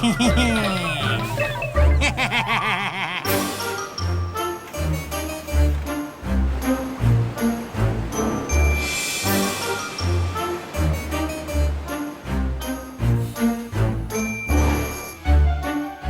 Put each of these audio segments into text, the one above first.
嘿嘿嘿。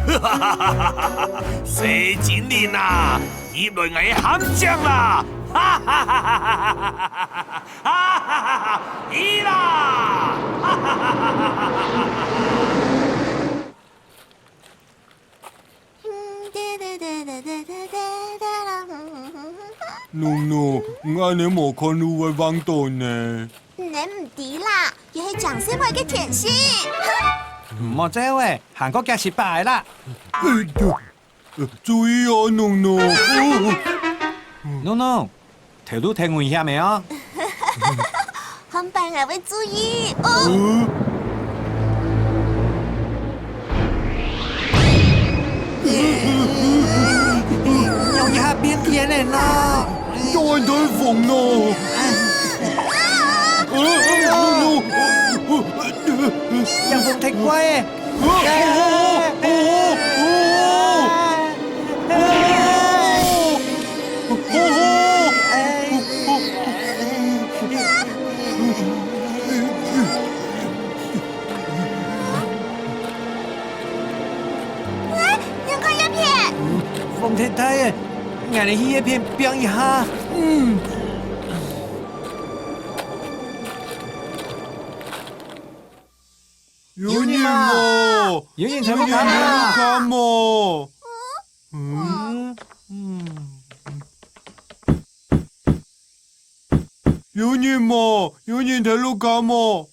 哈哈哈哈哈！蛇精灵啊，入来我的陷阱啦！哈哈哈哈哈！哈哈哈哈！伊啦！哈哈哈哈哈！喏喏，我你无看到我放到呢。你唔知啦，要去掌聲會嘅甜心。莫這位，韓國嘅失敗啦。注意哦，喏喏。喏，條路挺危險嘅哦。很棒啊，會注意哦。有一下變天嘞呢。又係台風咯。讓風踢鬼。ยังก็ยังเพี้ย風踢太誒，我哋去一片變一下。有你冇？有人才不看啊！看冇？有你冇？有人睇路看冇？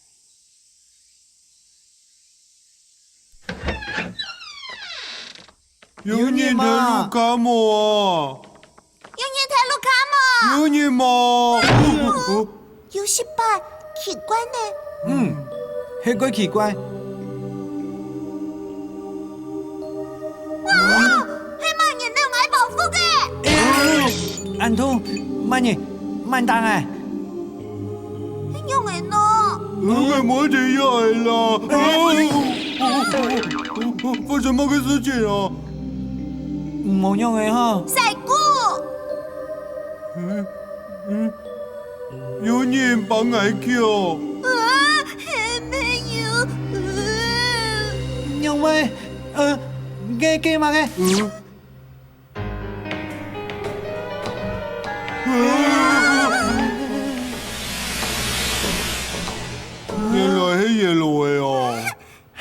有人睇路看冇啊？有人睇路卡嘛？有你冇？有失敗，奇怪呢。係鬼奇怪。哇，係萬人都嗌報復嘅。安兔，慢嘢，慢單啊！用人咯。我冇這樣啦！發生乜嘅事情啊？冇用嘅哈。細姑。有人幫我叫。沒有。因為嘅嘛嘅。原來係耶路嘅哦。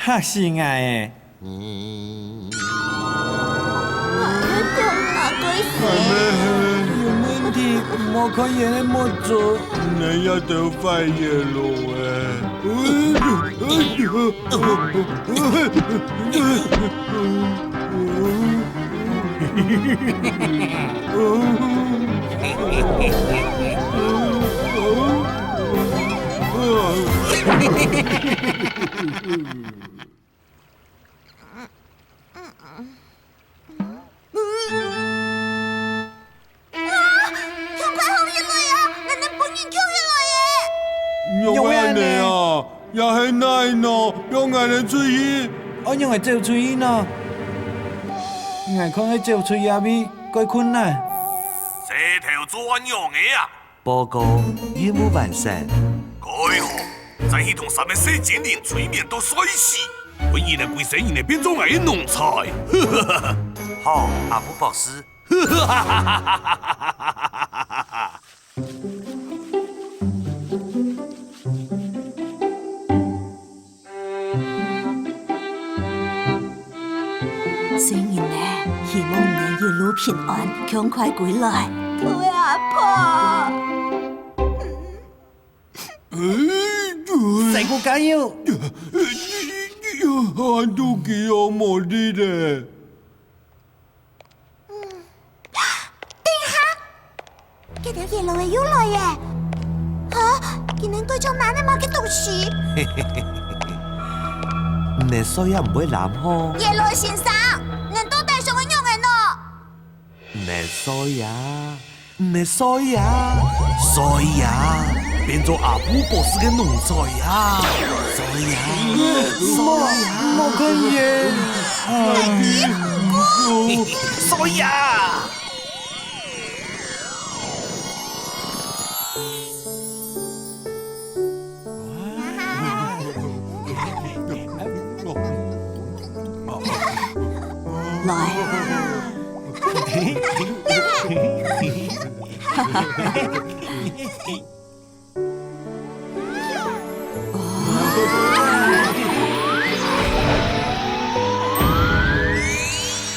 嚇死我誒！有問題，我可以嚟冇做。你一定要快耶路用眼你啊，又係奶咯，用眼嚟注意。我用係照注意咯，眼看喺照注意下邊該困難。蛇頭做乜樣嘅啊？報告任務完成。該好，再去同三個蛇精靈催眠到衰死，為伊嚟歸生，伊嚟變做我嘅奴才。好，阿布博士。雖然呢，希望你一路平安，趕快歸來。對阿婆。細個加油！喊到幾有魔力咧！嗰條耶路係要來嘅。嚇！見你對咗哪呢嘛嘅東西？你所以唔會諗好。耶路先生，人都帶上去用人咯。你所以變做阿布博士嘅奴才啊！所以莫看耶！所以啊，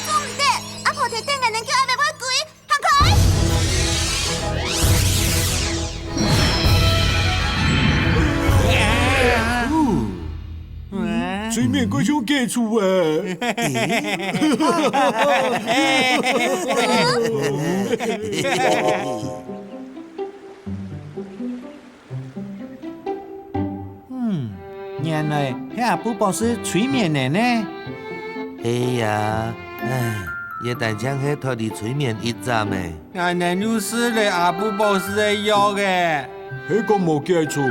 做唔得，阿婆提灯眼能叫阿妹买鬼，行开！水面鬼想寄出诶！原来迄阿布宝是催眠的呢。哎呀，唉，也但将迄脱离催眠一站诶。俺能就是嘞阿布宝是的药嘅。迄个无记错，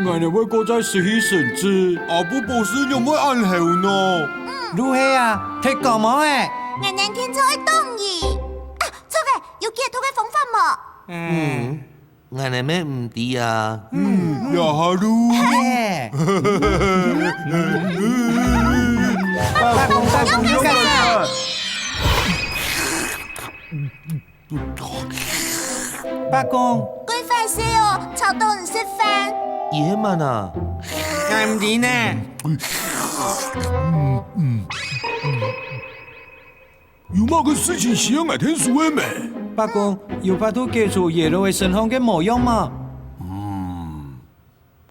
我哋会过在实习神之阿布博士有冇暗号呢？如何啊？睇讲冇诶？眼能听出会动意。啊，错嘅，有寄托嘅方法冇？我哋咩唔知啊？呀哈鲁，八公八公有干啥？八公，鬼快些哦，吵到唔识翻。伊迄嘛啊？俺唔知呢。有乜个事情需要我听说的咩？八公，有法度记住耶路的神风嘅模样吗？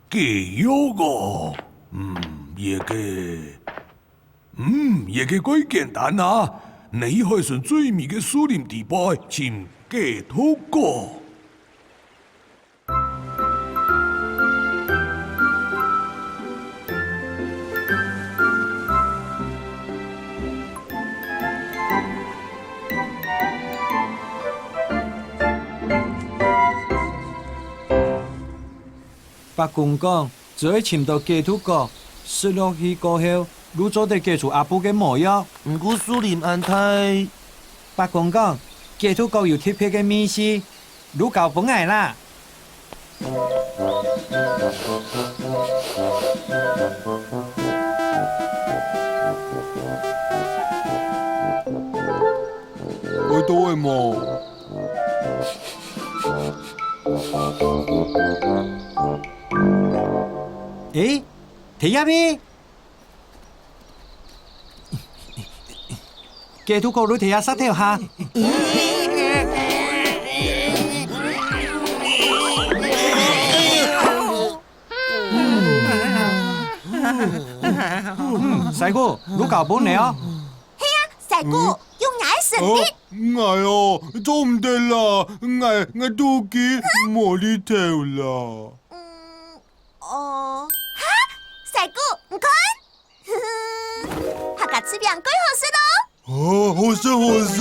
记有个，也个鬼简单啊！你还算最密嘅树林地带，请记土个。八公讲，只要寻到基督教，失落去过后，你做得记住阿布嘅模样。唔过苏林安泰，八公讲，基督教有特别嘅意思，你搞本来啦。我都会冇。诶，睇下边，基督教你睇下三條下。細姑，你搞本嚟啊！系啊，細姑用牙神力。我哦，做唔得啦，我肚脐冇呢條啦。哦，哈，細姑唔該。下個吃兩鬼好事咯。哦，好事好事。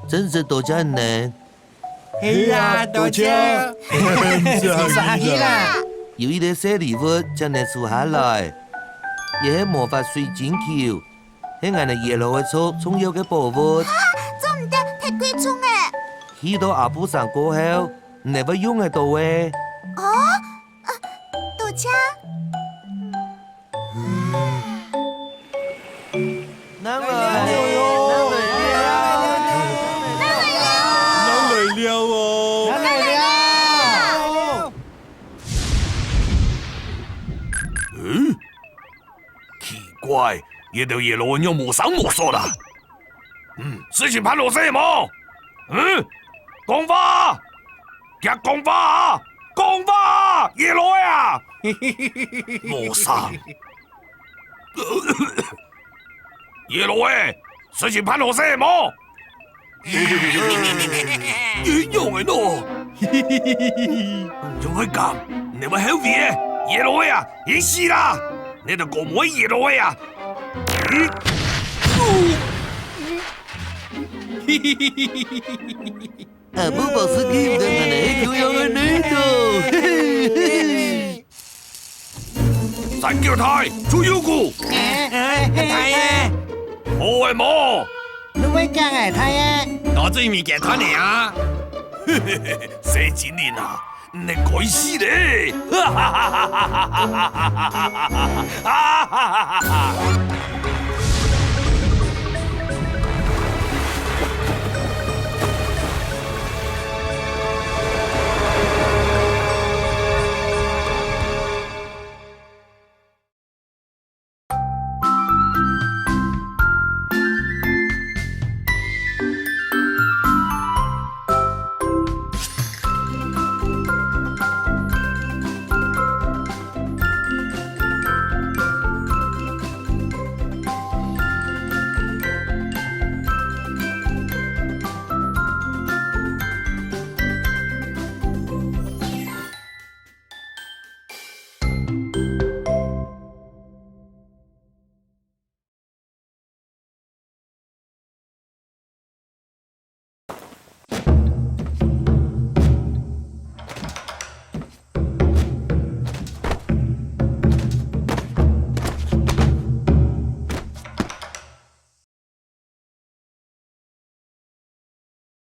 真是多謝呢。係啊，多謝。是阿姨啦。有一個小禮物將你收下來，也係魔法水晶球，係我哋耶路嘅錯重要嘅寶物。做唔得，太貴重誒。去到阿布上過後，你會用得到嘅。哦，杜家。能來。怪，呢條耶路人又無手無索啦。事情判落什麼？講法，講法啊！講法，耶路啊！莫生，耶路诶，事情办好些冇？點樣嘅喏？仲係咁，你咪好嘢，耶路诶啊，已死啦！你就講我耶路诶啊？阿布保斯基的俺的就要俺那头。神叫太，出妖股，太啊，好嘅冇？你會講啊，太啊，我最面嘅他嚟啊！四千年啊，你改死咧！